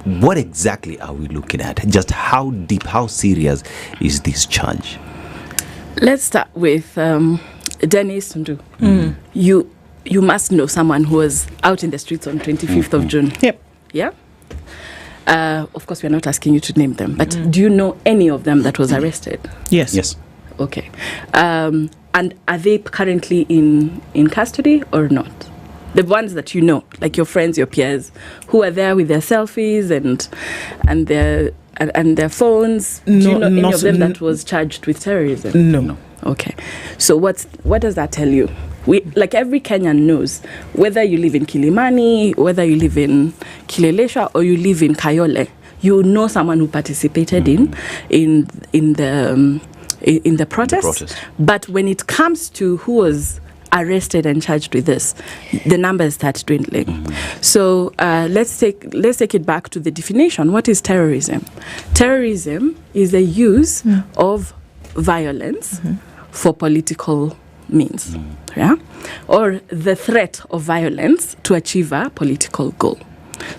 what exactly are we looking at? Just how deep, how serious is this charge? Let's start with Dennis Ndu. You must know someone who was out in the streets on 25th of June. Yep. Yeah? Of course, we're not asking you to name them, but do you know any of them that was arrested? Yes. Okay. And are they currently in custody or not? The ones that you know, like your friends, your peers, who are there with their selfies and their phones. Do you know any of them that was charged with terrorism? No. Okay. So what does that tell you? Like every Kenyan knows, whether you live in Kilimani, whether you live in Kileleshwa, or you live in Kayole, you know someone who participated in the protest. But when it comes to who was arrested and charged with this, the numbers start dwindling. So let's take it back to the definition. What is terrorism? Terrorism is the use of violence for political means, or the threat of violence to achieve a political goal.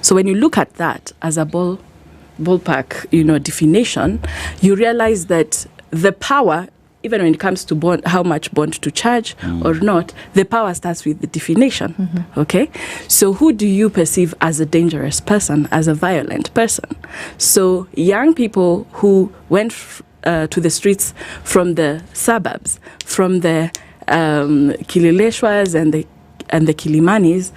So when you look at that as a ballpark, definition, you realize that the power, even when it comes to bond, how much bond to charge or not, the power starts with the definition. Okay? So who do you perceive as a dangerous person, as a violent person? So young people who went to the streets from the suburbs, from the Kileleshwas and the Kilimanis,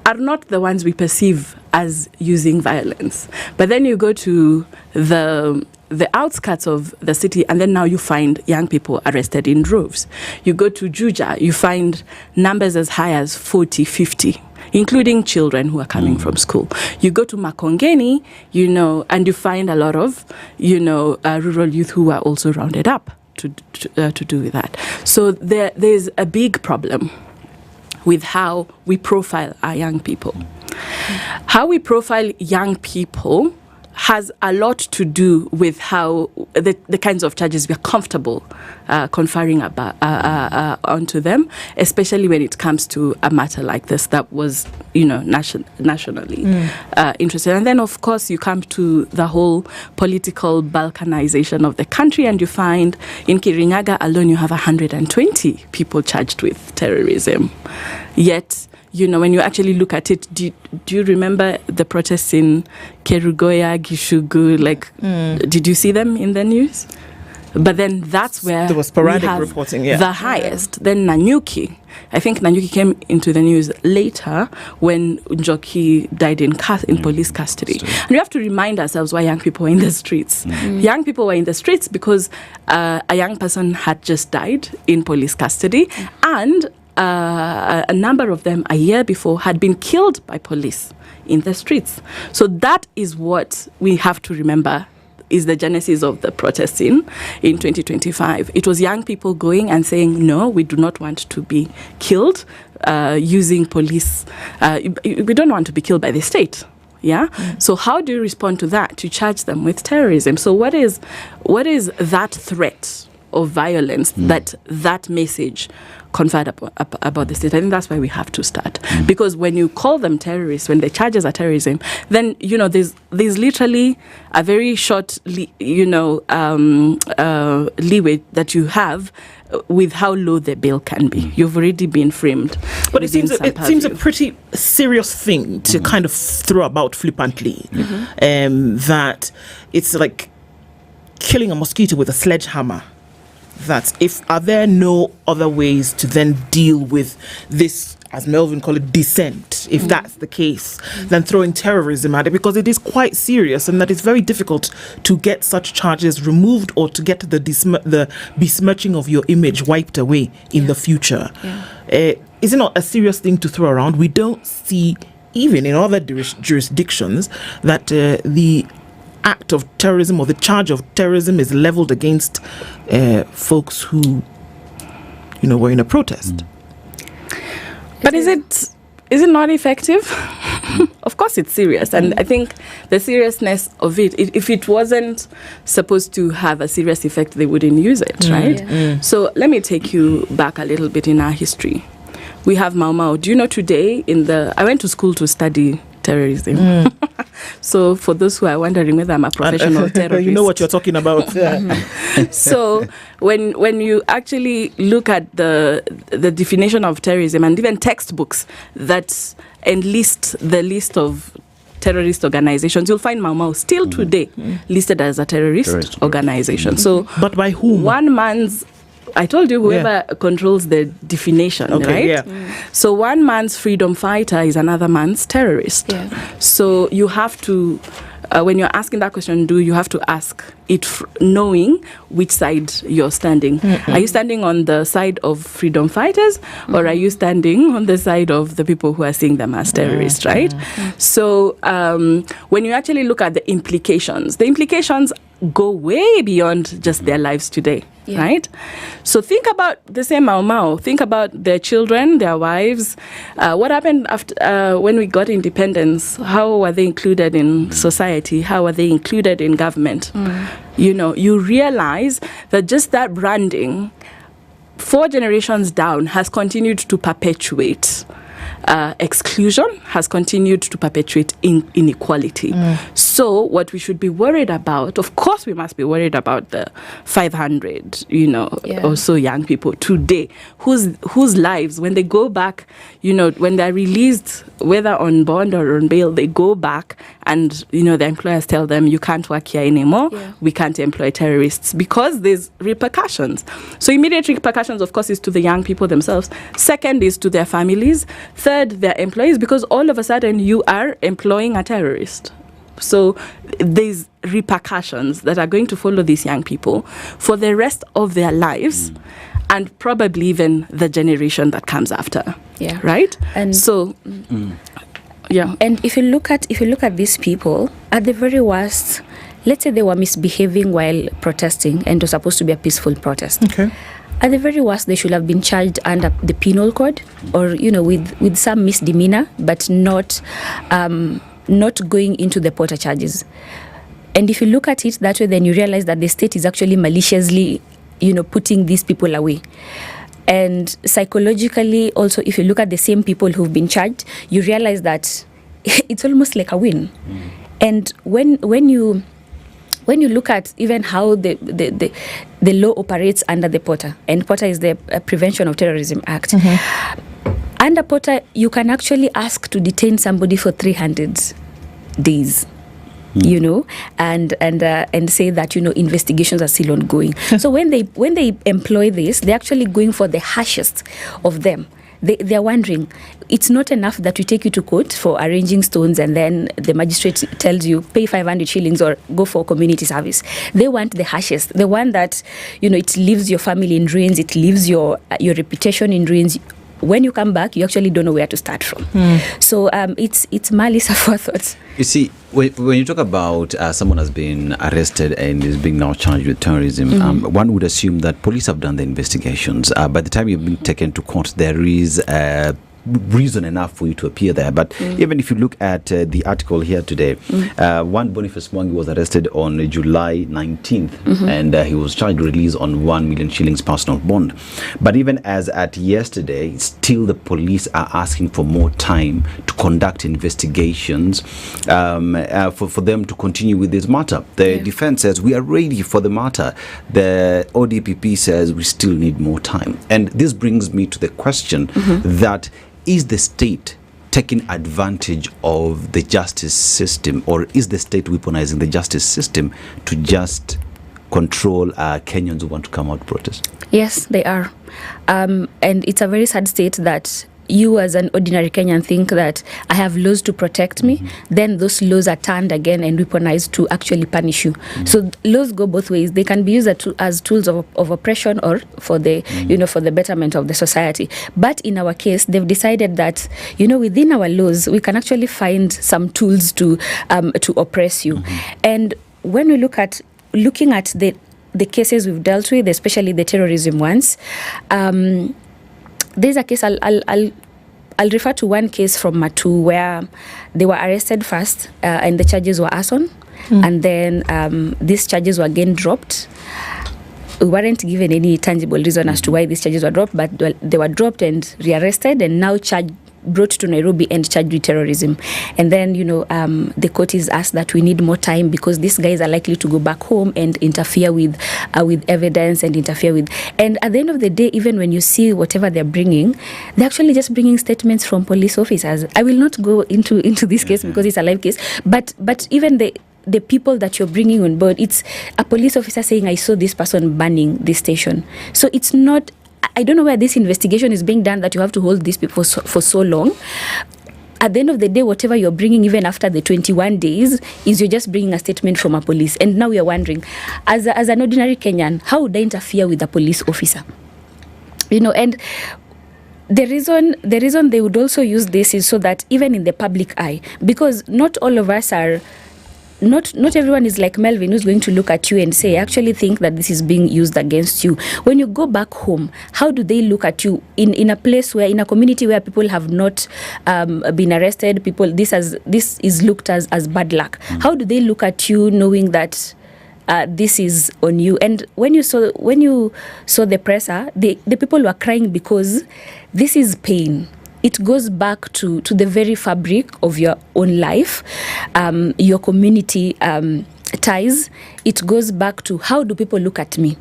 are not the ones we perceive as using violence. But then you go to the outskirts of the city, and then now you find young people arrested in droves. You go to Juja, you find numbers as high as 40, 50, including children who are coming from school. You go to Makongeni, and you find a lot of, rural youth who are also rounded up to do with that. So there's a big problem with how we profile our young people. How we profile young people has a lot to do with how the kinds of charges we are comfortable conferring onto them, especially when it comes to a matter like this that was, nationally interested. And then, of course, you come to the whole political balkanization of the country, and you find in Kirinyaga alone you have 120 people charged with terrorism. Yet, when you actually look at it, do you remember the protests in Kerugoya, Gishugu? Did you see them in the news? But then that's where there was sporadic reporting, the highest. Then Nanyuki. I think Nanyuki came into the news later when Njoki died in police custody. And we have to remind ourselves why young people were in the streets. Young people were in the streets because a young person had just died in police custody, and a number of them a year before had been killed by police in the streets. So that is what we have to remember is the genesis of the protests in 2025. It was young people going and saying, no, we do not want to be killed using police. We don't want to be killed by the state. Yeah. So how do you respond to that? You charge them with terrorism. So what is that threat of violence that message conferred about the state? I think that's where we have to start. Because when you call them terrorists, when the charges are terrorism, then there's literally a very short leeway that you have with how low the bail can be. You've already been framed. But it seems a pretty serious thing to kind of throw about flippantly. That it's like killing a mosquito with a sledgehammer. Are there no other ways to then deal with this, as Melvin called it, dissent, if that's the case, than throwing terrorism at it? Because it is quite serious, and that it's very difficult to get such charges removed or to get the besmirching of your image wiped away in the future. Is it not a serious thing to throw around? We don't see, even in other jurisdictions, that the act of terrorism or the charge of terrorism is leveled against folks who, were in a protest. But is it not effective? Of course it's serious. And I think the seriousness of it, if it wasn't supposed to have a serious effect, they wouldn't use it, right? So let me take you back a little bit in our history. We have Mau Mau. Do you know today I went to school to study terrorism. So for those who are wondering whether I'm a professional terrorist, you know what you're talking about. So when you actually look at the definition of terrorism, and even textbooks that enlist the list of terrorist organizations, you'll find Mau Mau still today listed as a terrorist organization. So, but by whom? One man's, I told you, whoever controls the definition, right? Yeah. So one man's freedom fighter is another man's terrorist. Yeah. So you have to, when you're asking that question, you have to ask it knowing which side you're standing. Are you standing on the side of freedom fighters, or are you standing on the side of the people who are seeing them as terrorists, right? So when you actually look at the implications go way beyond just their lives today, right? So think about the same Mau Mau. Think about their children, their wives. What happened after when we got independence? How were they included in society? How were they included in government? You know, you realize that just that branding, 4 generations down, has continued to perpetuate exclusion, has continued to perpetuate inequality. So what we should be worried about, of course we must be worried about the 500, or so young people today whose lives, when they go back, when they're released, whether on bond or on bail, they go back and, the employers tell them, you can't work here anymore. We can't employ terrorists, because there's repercussions. So immediate repercussions, of course, is to the young people themselves. Second is to their families. Third, their employees, because all of a sudden you are employing a terrorist. So there's repercussions that are going to follow these young people for the rest of their lives, and probably even the generation that comes after. Yeah. Right? And so yeah. And if you look at these people, at the very worst, let's say they were misbehaving while protesting and it was supposed to be a peaceful protest. Okay. At the very worst, they should have been charged under the penal code, or with some misdemeanor, but not going into the Porter charges. And if you look at it that way, then you realize that the state is actually maliciously, putting these people away. And psychologically, also, if you look at the same people who've been charged, you realize that it's almost like a win. And when you look at even how the law operates under the Porter, and Porter is the Prevention of Terrorism Act. Under Porter, you can actually ask to detain somebody for 300 days. And say that investigations are still ongoing. So when they employ this, they're actually going for the harshest of them. They're wondering, it's not enough that we take you to court for arranging stones and then the magistrate tells you pay 500 shillings or go for community service. They want the harshest. They want that, it leaves your family in ruins, it leaves your reputation in ruins. When you come back, you actually don't know where to start from. So it's malice aforethought. You see, when you talk about someone has been arrested and is being now charged with terrorism, one would assume that police have done the investigations. By the time you've been taken to court, there is reason enough for you to appear there. But even if you look at the article here today, one Boniface Mwangi was arrested on July 19th, and he was charged with release on 1 million shillings personal bond. But even as at yesterday, still the police are asking for more time to conduct investigations for them to continue with this matter. The defense says we are ready for the matter. The ODPP says we still need more time. And this brings me to the question that is the state taking advantage of the justice system, or is the state weaponizing the justice system to just control Kenyans who want to come out protest? Yes, they are. And it's a very sad state that you as an ordinary Kenyan think that I have laws to protect me, then those laws are turned again and weaponized to actually punish you. So laws go both ways. They can be used as tools of oppression or for the for the betterment of the society. But in our case, they've decided that within our laws we can actually find some tools to oppress you. And when we looking at the cases we've dealt with, especially the terrorism ones, there's a case I'll refer to one case from Matu where they were arrested first and the charges were arson, and then these charges were again dropped. We weren't given any tangible reason as to why these charges were dropped, but they were dropped and rearrested and now charged brought to Nairobi and charged with terrorism. And then, the court is asked that we need more time because these guys are likely to go back home and interfere with evidence and and at the end of the day, even when you see whatever they're bringing, they're actually just bringing statements from police officers. I will not go into this case because it's a live case, but even the people that you're bringing on board, it's a police officer saying, I saw this person burning this station. So it's not, I don't know where this investigation is being done that you have to hold these people for so long. At the end of the day, whatever you're bringing, even after the 21 days, is you're just bringing a statement from a police. And now we are wondering, as an ordinary Kenyan, how would I interfere with a police officer? And the reason they would also use this is so that even in the public eye, because not all of us are, not everyone is like Melvin, who's going to look at you and say, I actually think that this is being used against you. When you go back home, how do they look at you in a place where, in a community where people have not been arrested, this is looked as bad luck? How do they look at you knowing that this is on you? And when you saw the presser, the people were crying because this is pain. It goes back to the very fabric of your own life, your community ties. It goes back to, how do people look at me?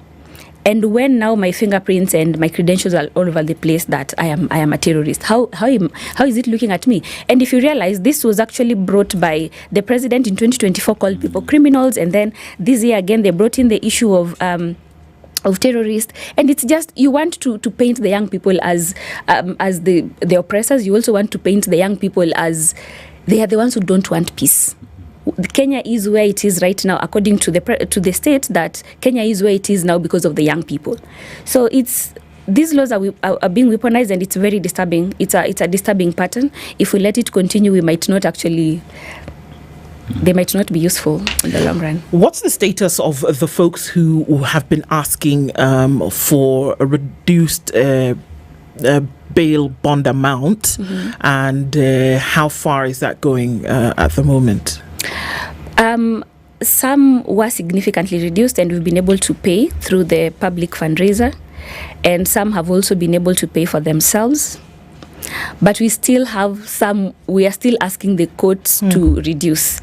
And when now my fingerprints and my credentials are all over the place that I am a terrorist, how is it looking at me? And if you realize, this was actually brought by the president in 2024, called people criminals, and then this year again they brought in the issue of terrorists, and it's just, you want to paint the young people as the oppressors. You also want to paint the young people as they are the ones who don't want peace. Kenya is where it is right now, according to the state, that Kenya is where it is now because of the young people. So these laws are being weaponized, and it's very disturbing. It's a disturbing pattern. If we let it continue, they might not be useful in the long run. What's the status of the folks who have been asking for a reduced bail bond amount, and how far is that going at the moment? Some were significantly reduced, and we've been able to pay through the public fundraiser, and some have also been able to pay for themselves. But we still have some, we are still asking the courts to reduce,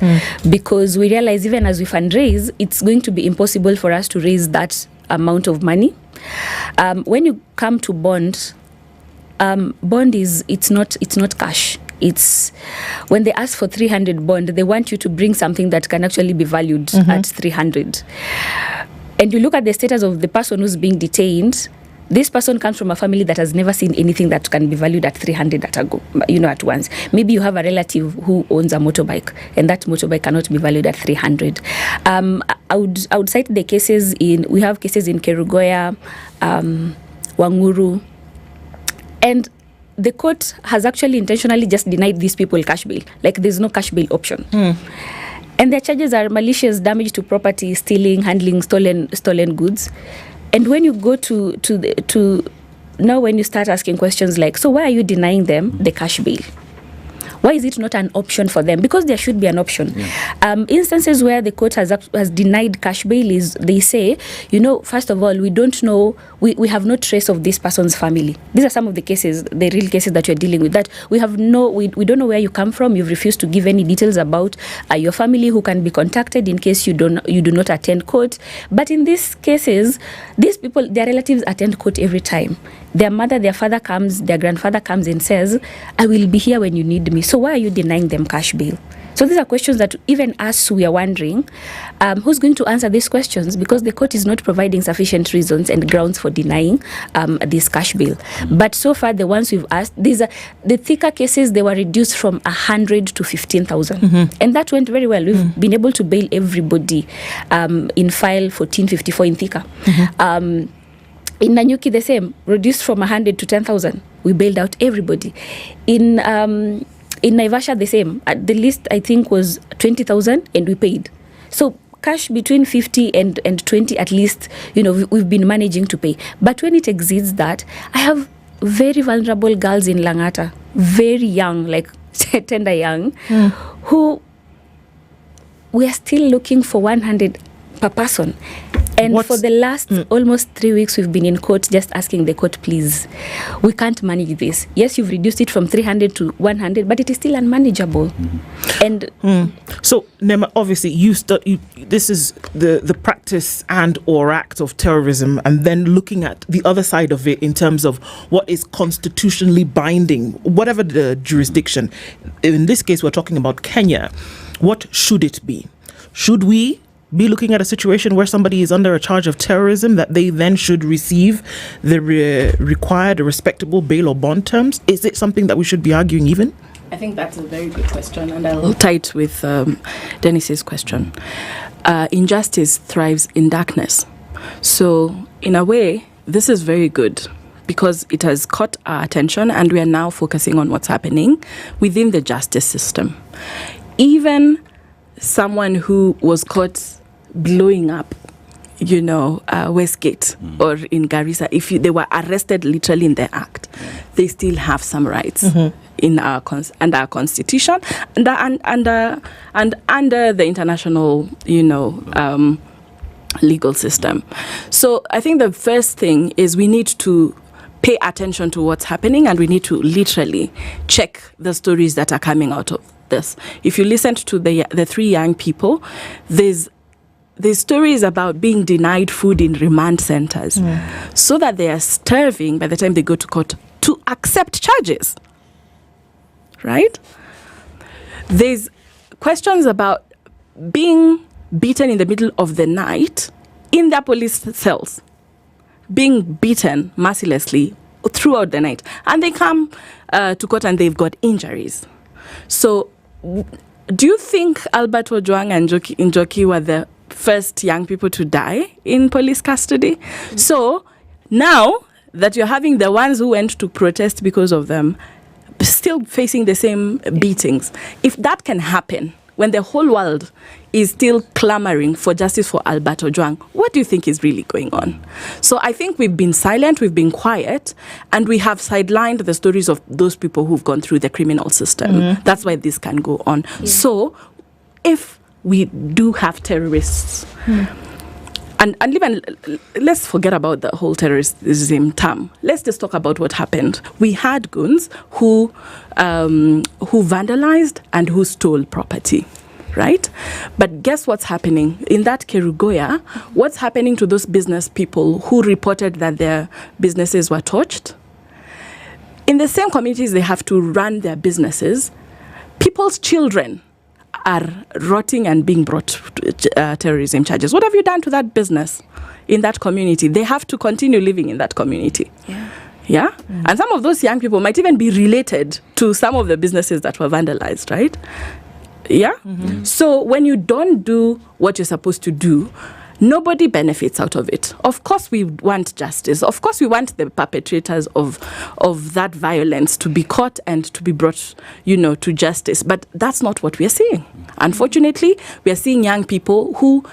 because we realize even as we fundraise, it's going to be impossible for us to raise that amount of money. When you come to bond it's not cash. It's when they ask for 300 bond, they want you to bring something that can actually be valued at 300. And you look at the status of the person who's being detained. This person comes from a family that has never seen anything that can be valued at 300 at once. Maybe you have a relative who owns a motorbike, and that motorbike cannot be valued at 300. I would cite the cases we have cases in Kerugoya, Wanguru, and the court has actually intentionally just denied these people cash bail. Like, there's no cash bail option. And their charges are malicious damage to property, stealing, handling stolen goods. And when you go to now, when you start asking questions like, so why are you denying them the cash bail? Why is it not an option for them? Because there should be an option. Instances where the court has denied cash bail is, they say, first of all, we don't know, we have no trace of this person's family. These are some of the cases, the real cases that you're dealing with, that we don't know where you come from. You've refused to give any details about your family who can be contacted in case you do not attend court. But in these cases, these people, their relatives attend court every time. Their mother, their father comes, their grandfather comes and says, I will be here when you need me. So why are you denying them cash bail? So these are questions that even us, we are wondering, who's going to answer these questions? Because the court is not providing sufficient reasons and grounds for denying this cash bail. But so far, the ones we've asked, these are the thicker cases. They were reduced from 100 to 15,000, and that went very well. We've been able to bail everybody in file 1454 in Thika. In Nanyuki, the same, reduced from 100 to 10,000. We bailed out everybody. In Naivasha, the same. The list, I think, was 20,000, and we paid. So cash between 50 and 20, at least, we've been managing to pay. But when it exceeds that, I have very vulnerable girls in Langata, very young, like tender young, who we are still looking for 100 per person. And for the last almost 3 weeks, we've been in court just asking the court, please, we can't manage this. Yes, you've reduced it from 300 to 100, but it is still unmanageable. And so, Nema, obviously, this is the practice and or act of terrorism, and then looking at the other side of it in terms of what is constitutionally binding, whatever the jurisdiction. In this case, we're talking about Kenya. What should it be? Should we be looking at a situation where somebody is under a charge of terrorism that they then should receive the required respectable bail or bond terms? Is it something that we should be arguing even? I think that's a very good question, and I'll tie it with Dennis's question. Injustice thrives in darkness. So, in a way, this is very good because it has caught our attention and we are now focusing on what's happening within the justice system. Even someone who was caught blowing up, Westgate or in Garissa, if they were arrested literally in the act, they still have some rights in under our constitution and under the international, legal system. So I think the first thing is we need to pay attention to what's happening, and we need to literally check the stories that are coming out of this. If you listened to the 3 young people, there's stories about being denied food in remand centers so that they are starving by the time they go to court to accept charges, right? There's questions about being beaten in the middle of the night in their police cells, being beaten mercilessly throughout the night, and they come to court and they've got injuries. So do you think Albert Ojwang and Njoki were the first young people to die in police custody? So now that you're having the ones who went to protest because of them still facing the same beatings, if that can happen when the whole world is still clamoring for justice for Albert Ojwang, what do you think is really going on? So I think we've been silent, we've been quiet, and we have sidelined the stories of those people who've gone through the criminal system. That's why this can go on. Yeah. So if we do have terrorists, and even let's forget about the whole terrorism term. Let's just talk about what happened. We had goons who vandalized and who stole property, right? But guess what's happening? In that Kerugoya, what's happening to those business people who reported that their businesses were torched? In the same communities they have to run their businesses, people's children are rotting and being brought to terrorism charges. What have you done to that business in that community? They have to continue living in that community. Yeah? And some of those young people might even be related to some of the businesses that were vandalized, right? Yeah? So when you don't do what you're supposed to do, nobody benefits out of it. Of course we want justice. Of course we want the perpetrators of that violence to be caught and to be brought, to justice. But that's not what we are seeing. Unfortunately, we are seeing young people who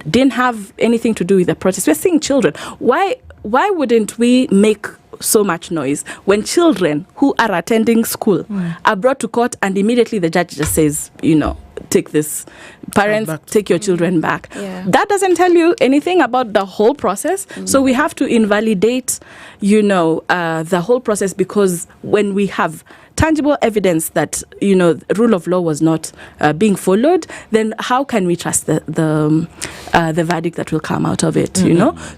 didn't have anything to do with the protest. We're seeing children. Why wouldn't we make so much noise when children who are attending school are brought to court and immediately the judge just says, take this, parents, take your children back. That doesn't tell you anything about the whole process. So we have to invalidate, the whole process, because when we have tangible evidence that, rule of law was not being followed, then how can we trust the verdict that will come out of it,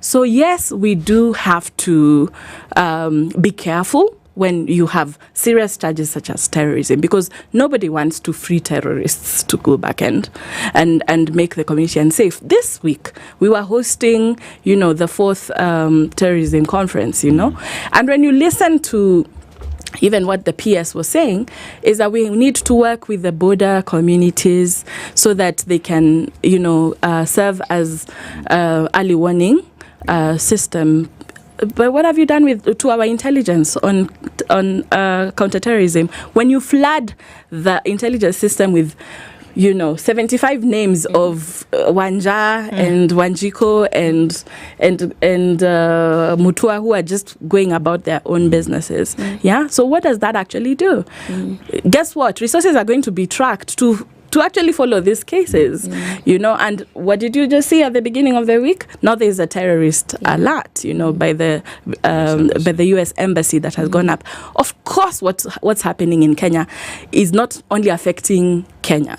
So yes, we do have to be careful when you have serious charges such as terrorism, because nobody wants to free terrorists to go back and make the community unsafe. This week, we were hosting, the 4th terrorism conference, and when you listen to even what the PS was saying, is that we need to work with the border communities so that they can, serve as early warning system. But what have you done to our intelligence on counterterrorism? When you flood the intelligence system with, 75 names of Wanja and Wanjiko and Mutua who are just going about their own businesses. Yeah. So what does that actually do? Guess what? Resources are going to be tracked to to actually follow these cases, you know. And what did you just see at the beginning of the week? Now there's a terrorist alert, you know, by the US Embassy that has gone up. Of course, what's happening in Kenya is not only affecting Kenya.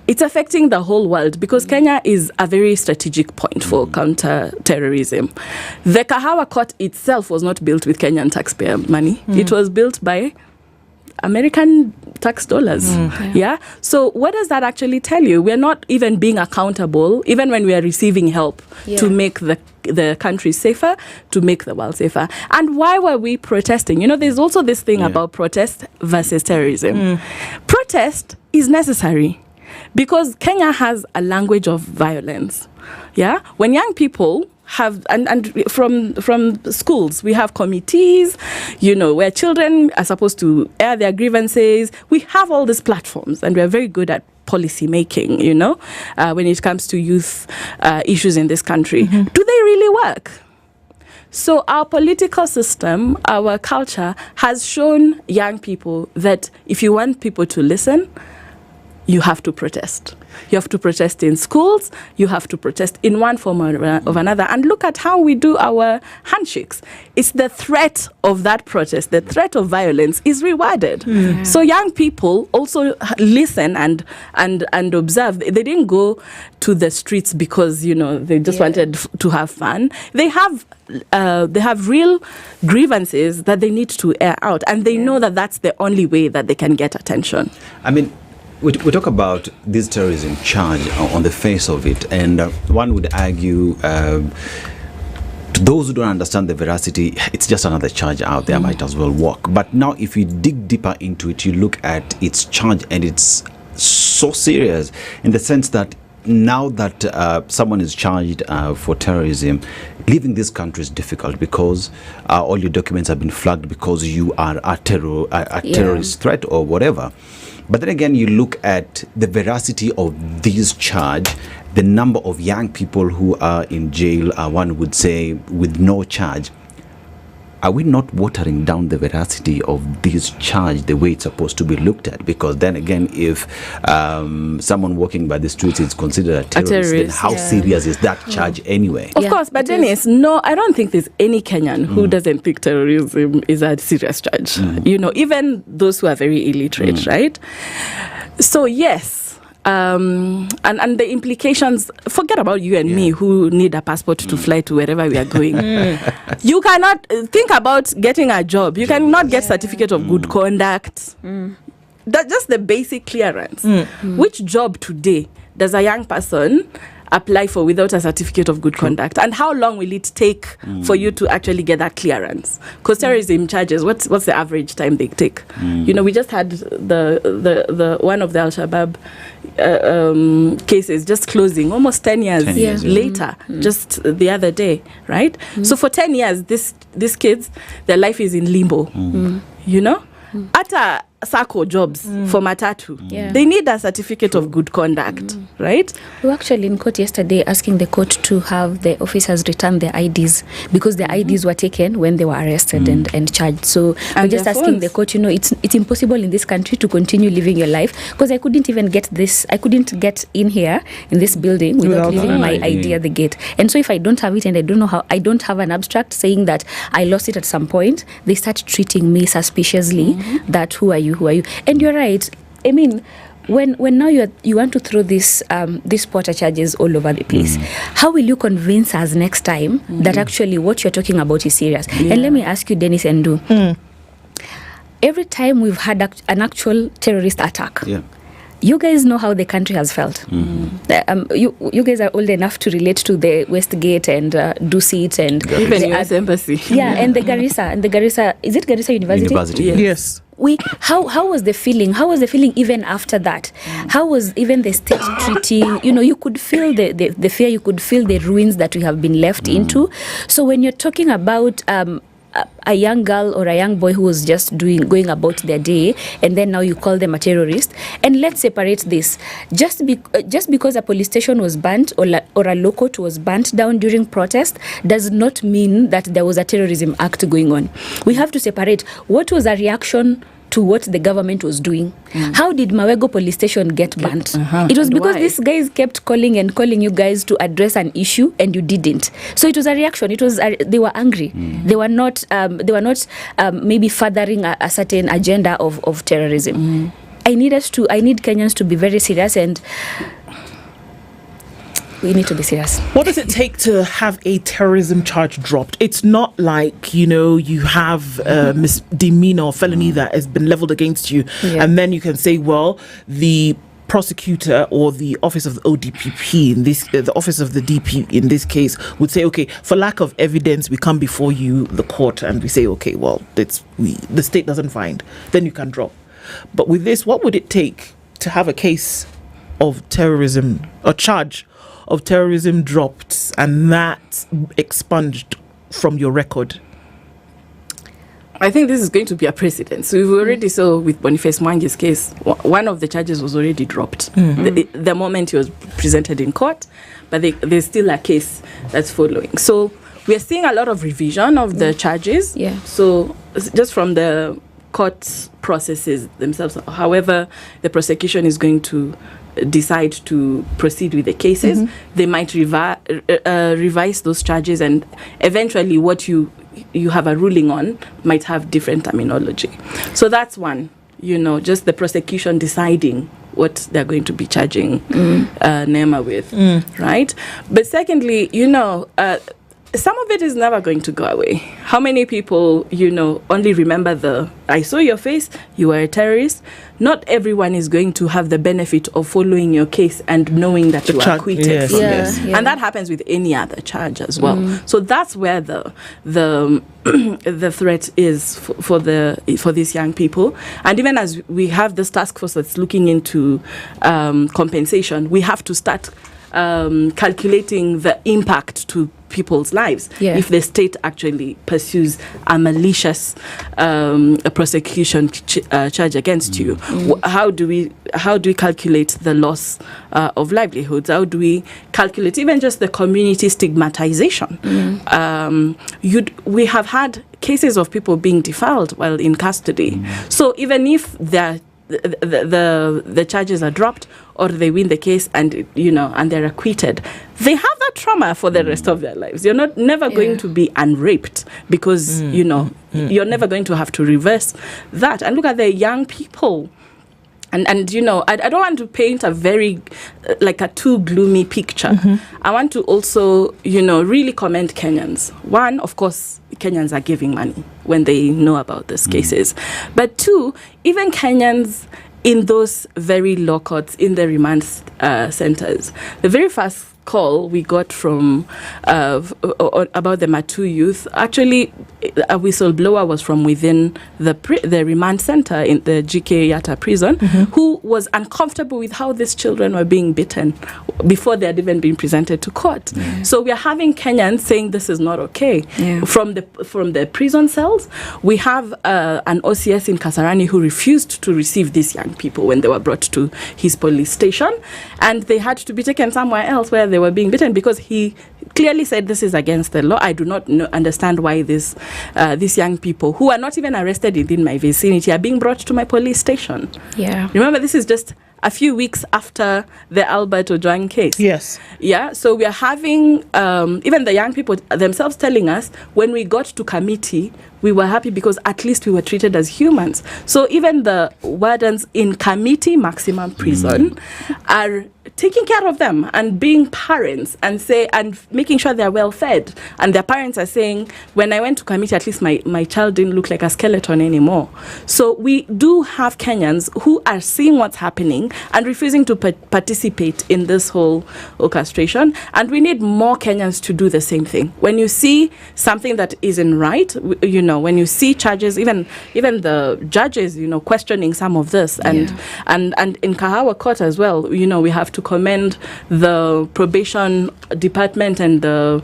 It's affecting the whole world, because Kenya is a very strategic point for counter-terrorism. The Kahawa court itself was not built with Kenyan taxpayer money. It was built by American tax dollars. So what does that actually tell you? We're not even being accountable, even when we are receiving help to make the country safer, to make the world safer. And why were we protesting? You know, there's also this thing about protest versus terrorism. Protest is necessary because Kenya has a language of violence. When young people have, and from schools, we have committees, you know, where children are supposed to air their grievances. We have all these platforms, and we're very good at policy making, you know, when it comes to youth issues in this country. Do they really work? So our political system, our culture has shown young people that if you want people to listen, you have to protest. You have to protest in schools. You have to protest in one form or another. And look at how we do our handshakes. It's the threat of that protest, the threat of violence is rewarded. So young people also listen and observe. They didn't go to the streets because, you know, they just wanted to have fun. They have real grievances that they need to air out, and they know that that's the only way that they can get attention. I mean, we talk about this terrorism charge on the face of it, and one would argue, to those who don't understand the veracity, it's just another charge out there, might as well work. But now if you dig deeper into it, you look at its charge, and it's so serious in the sense that now that someone is charged for terrorism, leaving this country is difficult because all your documents have been flagged because you are a terrorist threat or whatever. But then again, you look at the veracity of this charge, the number of young people who are in jail, one would say, with no charge. Are we not watering down the veracity of this charge the way it's supposed to be looked at? Because then again, if someone walking by the streets is considered a terrorist, then how serious is that charge anyway? Of course, but Dennis, no, I don't think there's any Kenyan who doesn't think terrorism is a serious charge. You know, even those who are very illiterate, right? So yes. And the implications, forget about you and me who need a passport to fly to wherever we are going. You cannot think about getting a job. You cannot get certificate of good conduct. That's just the basic clearance. Which job today does a young person apply for without a certificate of good conduct? And how long will it take for you to actually get that clearance? Because terrorism charges, what's the average time they take? You know, we just had the one of the Al-Shabaab cases just closing almost 10 years later, just the other day, right? So for 10 years, these kids, their life is in limbo, you know? At a SACCO jobs for Matatu, they need a certificate of good conduct, right? We were actually in court yesterday asking the court to have the officers return their IDs because the IDs were taken when they were arrested and charged. So we're just asking the court, you know, it's impossible in this country to continue living your life, because I couldn't get in here in this building without leaving my ID at the gate. And so if I don't have it and I don't have an abstract saying that I lost it at some point, they start treating me suspiciously that who are you? And you're right. I mean, when now you want to throw these porter charges all over the place, how will you convince us next time that actually what you're talking about is serious? And let me ask you, Dennis and Du, every time we've had an actual terrorist attack, you guys know how the country has felt. You guys are old enough to relate to the Westgate and Dusit and even the US Embassy. And the Garissa. Is it Garissa University? Yes. How was the feeling? How was the feeling even after that? How was even the state treating? You know, you could feel the fear. You could feel the ruins that we have been left into. So when you're talking about a young girl or a young boy who was just going about their day, and then now you call them a terrorist, and let's separate this. Just because a police station was burnt or a local was burnt down during protest does not mean that there was a terrorism act going on. We have to separate what was a reaction to what the government was doing. How did Mawego police station get burnt? It was And because why? these guys kept calling you guys to address an issue, and you didn't. So it was a reaction. It was they were angry. They were not maybe furthering a certain agenda of terrorism. I need Kenyans to be very serious, and we need to be serious. What does it take to have a terrorism charge dropped? It's not like, you have a misdemeanor or felony that has been leveled against you, and then you can say, well, the prosecutor or the office of the ODPP the office of the DP in this case would say, okay, for lack of evidence, we come before you, the court, and we say, okay, well, the state doesn't find, then you can drop. But with this, what would it take to have a case of terrorism, a charge of terrorism dropped, and that expunged from your record? I think this is going to be a precedent. So we've already saw with Boniface Mwangi's case, one of the charges was already dropped the moment he was presented in court, but there's still a case that's following. So we're seeing a lot of revision of the charges. Yeah. So just from the court processes themselves, however the prosecution is going to decide to proceed with the cases, they might revise those charges, and eventually what you have a ruling on might have different terminology. So that's one, just the prosecution deciding what they're going to be charging Nema with, right? But secondly, some of it is never going to go away. How many people, only remember I saw your face, you were a terrorist. Not everyone is going to have the benefit of following your case and knowing that you are acquitted from this. And that happens with any other charge as well. So that's where the threat is for these young people. And even as we have this task force that's looking into compensation, we have to start calculating the impact to people's lives if the state actually pursues a malicious prosecution charge against you. How do we calculate the loss of livelihoods? How do we calculate even just the community stigmatization? We have had cases of people being defiled while in custody. So even if the charges are dropped or they win the case and they're acquitted, they have that trauma for the rest of their lives. You're never going to be unraped because you're never going to have to reverse that. And look at the young people. And I don't want to paint a very like a too gloomy picture. I want to also really commend Kenyans. One, of course, Kenyans are giving money when they know about these cases. But two, even Kenyans in those very low courts, in the remand centers, the very first call we got from about the Matu youth, actually a whistleblower was from within the remand center in the GK Yatta prison, who was uncomfortable with how these children were being beaten before they had even been presented to court. So we are having Kenyans saying this is not okay. From the prison cells, we have an OCS in Kasarani who refused to receive these young people when they were brought to his police station, and they had to be taken somewhere else where they were being beaten because he clearly said this is against the law. I do not understand why these young people who are not even arrested within my vicinity are being brought to my police station. Remember, this is just a few weeks after the Albert Ojwang case. So we are having even the young people themselves telling us when we got to committee, we were happy because at least we were treated as humans. So even the wardens in committee maximum prison are taking care of them and being parents and making sure they're well fed. And their parents are saying, when I went to committee, at least my child didn't look like a skeleton anymore. So we do have Kenyans who are seeing what's happening and refusing to participate in this whole orchestration. And we need more Kenyans to do the same thing. When you see something that isn't right, when you see charges, even the judges, questioning some of this, and in Kahawa Court as well, we have to commend the probation department and the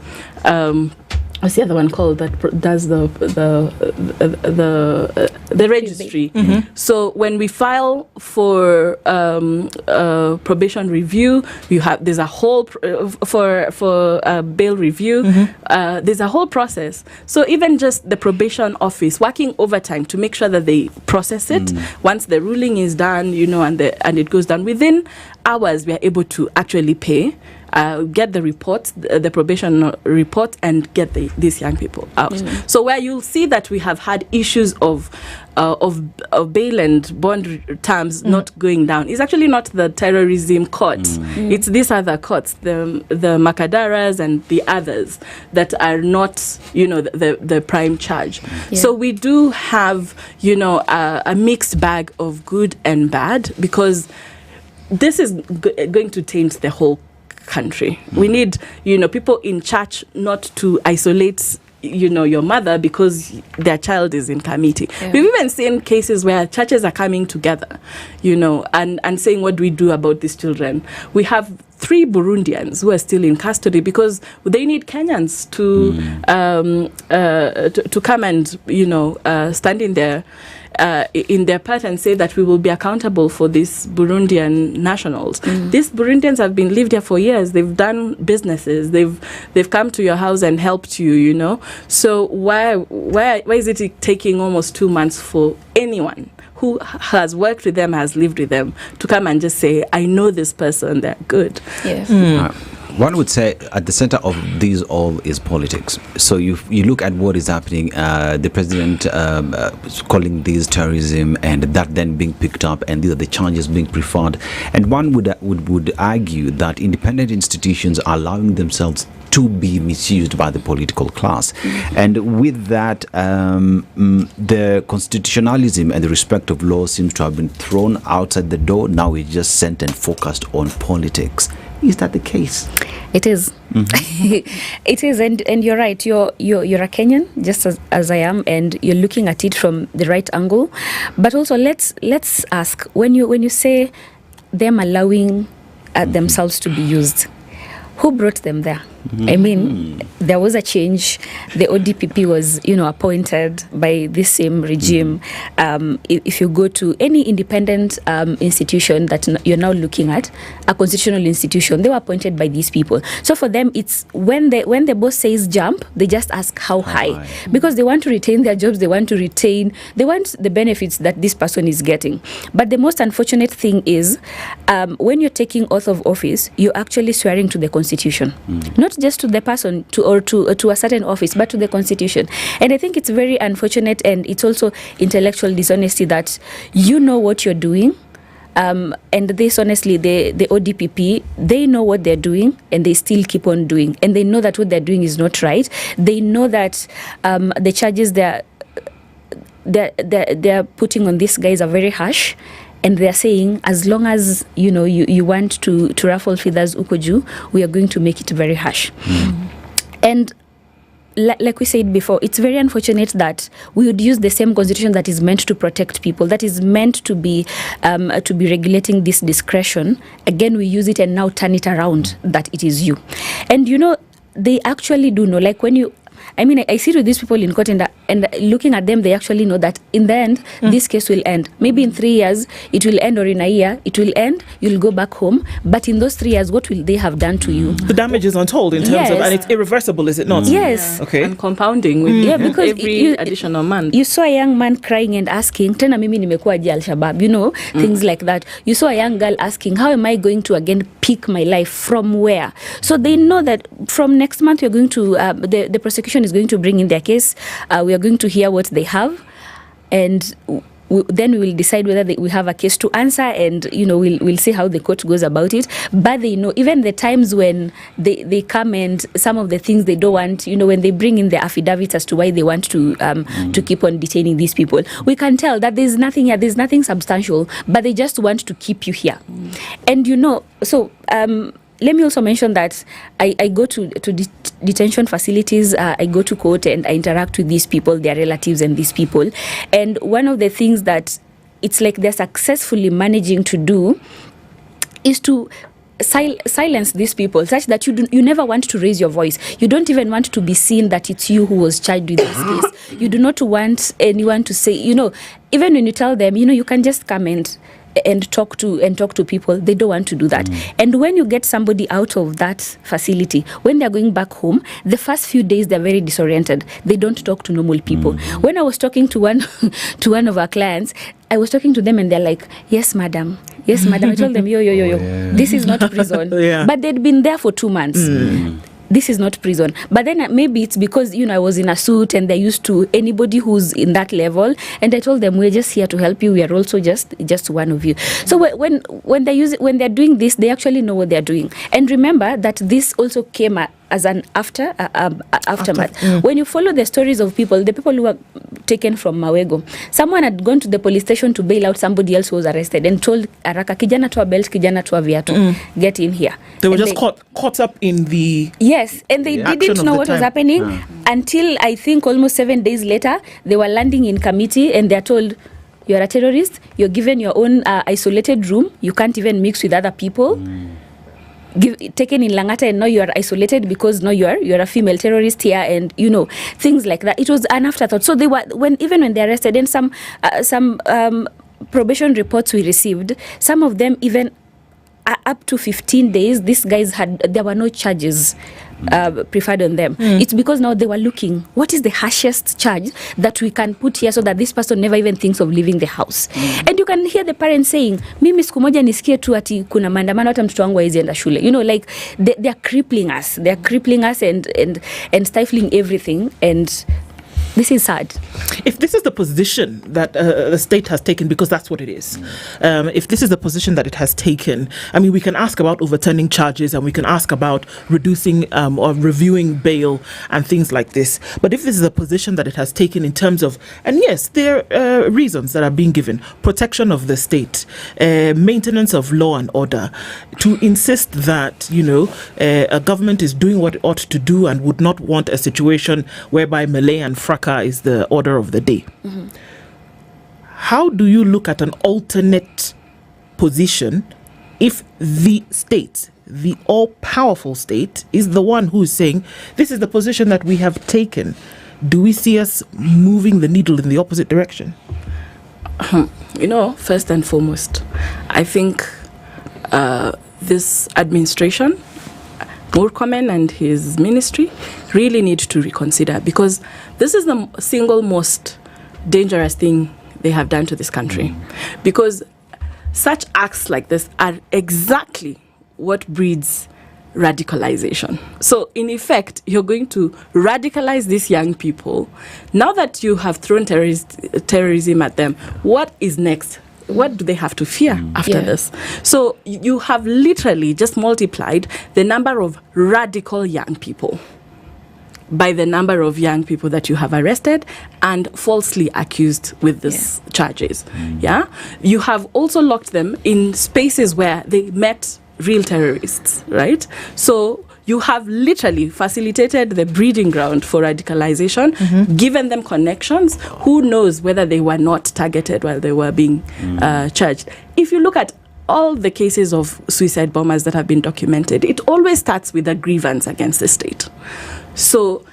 what's the other one called that does the registry? So when we file for probation review, there's a whole for bail review. There's a whole process. So even just the probation office working overtime to make sure that they process it. Once the ruling is done, and it goes down within hours, we are able to actually pay. Get the report, the probation report, and get these young people out. So where you'll see that we have had issues of bail and bond terms not going down is actually not the terrorism court. It's these other courts, the Makadaras and the others that are not, the prime charge. So we do have, a mixed bag of good and bad, because this is going to taint the whole country. We need, people in church not to isolate, your mother because their child is in committee. We've even seen cases where churches are coming together, and saying, what do we do about these children? We have 3 Burundians who are still in custody because they need Kenyans to come and, stand in their part and say that we will be accountable for these Burundian nationals. These Burundians have been lived here for years. They've done businesses. They've come to your house and helped you. So why is it taking almost 2 months for anyone who has worked with them, has lived with them, to come and just say, I know this person, they're good? One would say at the center of these all is politics. So you look at what is happening, the president calling these terrorism, and that then being picked up, and these are the charges being preferred. And one would argue that independent institutions are allowing themselves to be misused by the political class. And with that, the constitutionalism and the respect of law seems to have been thrown outside the door. Now we're just sent and focused on politics. Is that the case? It is. It is, and you're right. You're a Kenyan, just as I am, and you're looking at it from the right angle. But also, let's ask, when you say them allowing themselves to be used, who brought them there? I mean, there was a change. The ODPP was, appointed by this same regime. If you go to any independent institution that you're now looking at, a constitutional institution, they were appointed by these people. So for them, it's when the boss says jump, they just ask how high, because they want to retain their jobs. They want the benefits that this person is getting. But the most unfortunate thing is, when you're taking oath of office, you're actually swearing to the Constitution, not just to the person to a certain office, but to the Constitution. And I think it's very unfortunate, and it's also intellectual dishonesty that you know what you're doing. And this, honestly, the ODPP, they know what they're doing, and they still keep on doing. And they know that what they're doing is not right. They know that the charges they're putting on these guys are very harsh. And they're saying, as long as you want to ruffle feathers, Ukoju, we are going to make it very harsh. And like we said before, it's very unfortunate that we would use the same constitution that is meant to protect people, that is meant to be regulating this discretion. Again, we use it and now turn it around that it is you. And they actually do know, like I sit with these people in court, and looking at them, they actually know that in the end, this case will end. Maybe in 3 years, it will end, or in a year, it will end. You'll go back home. But in those 3 years, what will they have done to you? The damage is untold in terms of, and it's irreversible, is it not? Yes. Okay. And compounding with because every additional month. You saw a young man crying and asking, Tena mimi nimekuwa Al-Shabaab, things like that. You saw a young girl asking, how am I going to again pick my life, from where? So they know that from next month, we're going to, the prosecution is going to bring in their case. We are going to hear what they have, and then we will decide whether we have a case to answer, and we'll see how the court goes about it. But they know even the times when they come, and some of the things they don't want, when they bring in the affidavits as to why they want to keep on detaining these people, we can tell that there's nothing here, there's nothing substantial, but they just want to keep you here. And so let me also mention that I go to detention facilities, I go to court, and I interact with these people, their relatives and these people. And one of the things that it's like they're successfully managing to do is to silence these people such that you never want to raise your voice. You don't even want to be seen that it's you who was charged with this case. You do not want anyone to say, even when you tell them, you can just come and talk to people, they don't want to do that. And when you get somebody out of that facility, when they're going back home, the first few days they're very disoriented. They don't talk to normal people. When I was talking to one of our clients, I was talking to them and they're like, yes madam. I told them, yo, this is not prison. But they'd been there for 2 months. This is not prison. But then maybe it's because, I was in a suit and they're used to anybody who's in that level. And I told them, we're just here to help you. We are also just one of you. So when they're doing this, they actually know what they're doing. And remember that this also came as an aftermath. When you follow the stories of the people who were taken from Mawego, someone had gone to the police station to bail out somebody else who was arrested and told Araka, kijana toa belt, kijana toa viatu, get in here. They were just caught up in the Yes, and they didn't know what was happening until I think almost 7 days later, they were landing in committee and they're told, you're a terrorist, you're given your own isolated room, you can't even mix with other people. Taken in Langata, and now you are isolated because now you are a female terrorist here, and things like that. It was an afterthought. So they were even when they arrested, and some probation reports we received, some of them even up to 15 days. These guys there were no charges preferred on them. It's because now they were looking, what is the harshest charge that we can put here so that this person never even thinks of leaving the house. And you can hear the parents saying, mimi siku moja nisikie tu ati kuna maandamano hata mtoto wangu hawezi enda shule. Like they are crippling us and stifling everything, and this is sad. If this is the position that the state has taken, because that's what it is, if this is the position that it has taken, we can ask about overturning charges and we can ask about reducing or reviewing bail and things like this. But if this is a position that it has taken in terms of, and yes, there are reasons that are being given, protection of the state, maintenance of law and order, to insist that, a government is doing what it ought to do and would not want a situation whereby melee and fracas is the order of the day. How do you look at an alternate position if the state, the all-powerful state, is the one who is saying, this is the position that we have taken? Do we see us moving the needle in the opposite direction? First and foremost, I think this administration, Murkomen and his ministry, really need to reconsider, because this is the single most dangerous thing they have done to this country. Because such acts like this are exactly what breeds radicalization. So in effect, you're going to radicalize these young people. Now that you have thrown terrorism at them, what is next? What do they have to fear after this? So you have literally just multiplied the number of radical young people by the number of young people that you have arrested and falsely accused with these charges. You have also locked them in spaces where they met real terrorists, right? So you have literally facilitated the breeding ground for radicalization, given them connections. Who knows whether they were not targeted while they were being charged? If you look at all the cases of suicide bombers that have been documented, it always starts with a grievance against the state. So,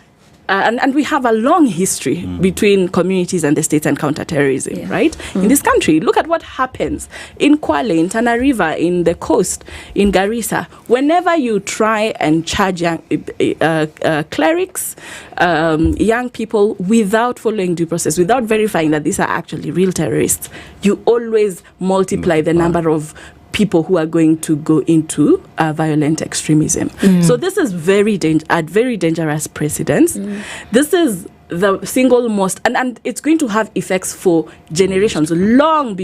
and we have a long history between communities and the state and counterterrorism, right? In this country, look at what happens in Kwale, in Tana River, in the coast, in Garissa. Whenever you try and charge young, clerics, young people, without following due process, without verifying that these are actually real terrorists, you always multiply the number of people who are going to go into violent extremism. So this is very dangerous precedence. This is the single most, and it's going to have effects for generations long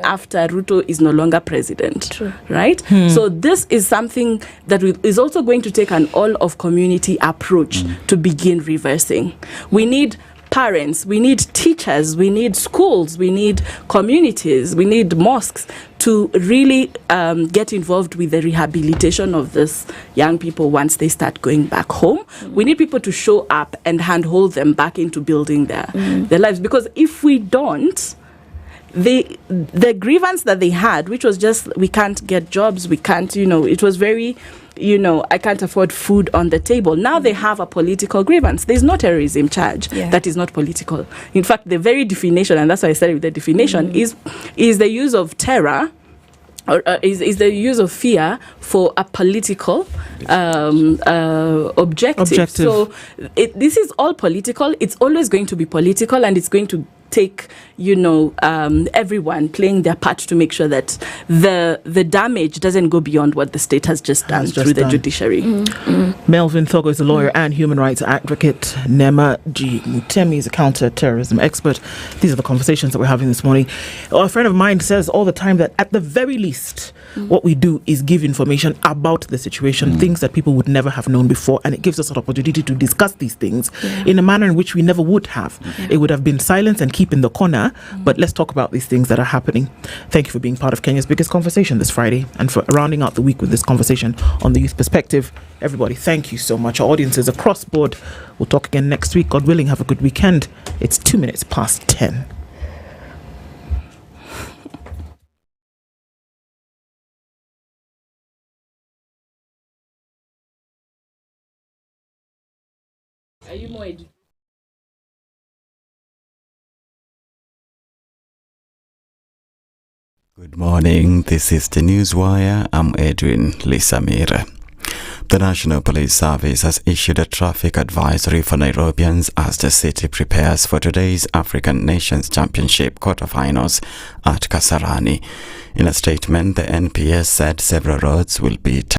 after Ruto is no longer president. Right? So this is something that is also going to take an all of community approach to begin reversing. We need parents, we need teachers, we need schools, we need communities, we need mosques to really get involved with the rehabilitation of these young people once they start going back home. We need people to show up and handhold them back into building their lives. Because if we don't, the grievance that they had, which was just, we can't get jobs, we can't, it was very, I can't afford food on the table. Now they have a political grievance. There's no terrorism charge that is not political. In fact, the very definition, and that's why I started with the definition, is the use of terror, or is the use of fear for a political objective. So this is all political. It's always going to be political, and it's going to take, everyone playing their part to make sure that the damage doesn't go beyond what the state has just done through the judiciary. Melvin Thogo is a lawyer and human rights advocate. Nema G. Mutemi is a counter-terrorism expert. These are the conversations that we're having this morning. A friend of mine says all the time that at the very least, what we do is give information about the situation, things that people would never have known before, and it gives us an opportunity to discuss these things in a manner in which we never would have. It would have been silence and keep in the corner, but let's talk about these things that are happening. Thank you for being part of Kenya's biggest conversation this Friday, and for rounding out the week with this conversation on the youth perspective. Everybody, thank you so much. Our audiences across board. We'll talk again next week. God willing, have a good weekend. It's 2 minutes past 10. Are you more educated? Good morning, this is the Newswire. I'm Edwin Lisamira. The National Police Service has issued a traffic advisory for Nairobians as the city prepares for today's African Nations Championship quarterfinals at Kasarani. In a statement, the NPS said several roads will be